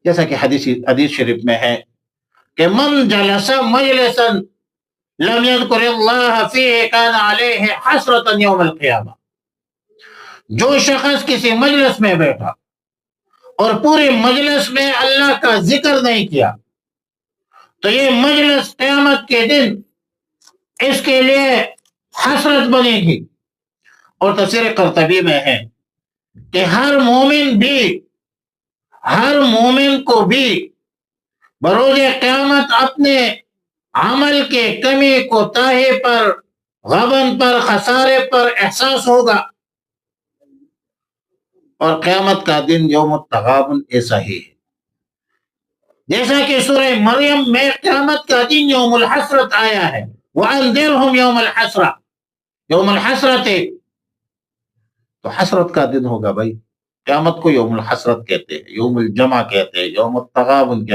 جیسا کہ حدیث شریف میں ہے کہ من جلس مجلسا لم يذكر اللہ فیہ کان علیہ حسرۃ یوم القیامہ، جو شخص کسی مجلس میں بیٹھا اور پوری مجلس میں اللہ کا ذکر نہیں کیا تو یہ مجلس قیامت کے دن اس کے لیے حسرت بنے گی۔ اور تفسیر قرطبی میں ہے کہ ہر مومن کو بھی بروز قیامت اپنے عمل کے کمی کوتاہی پر، غبن پر، خسارے پر احساس ہوگا، اور قیامت کا دن یوم التغابن ایسا ہی ہے۔ جیسا کہ سورہ مریم میں قیامت کا دن یوم الحسرت آیا ہے، وَأَنذِرْهُمْ يَوْمَ الْحَسْرَةِ، یوم الحسرت، تو حسرت کا دن ہوگا بھائی۔ قیامت کو یوم الحسرت کہتے ہیں، یوم الجمع کہتے ہیں، یوم التغابن کہتے ہیں۔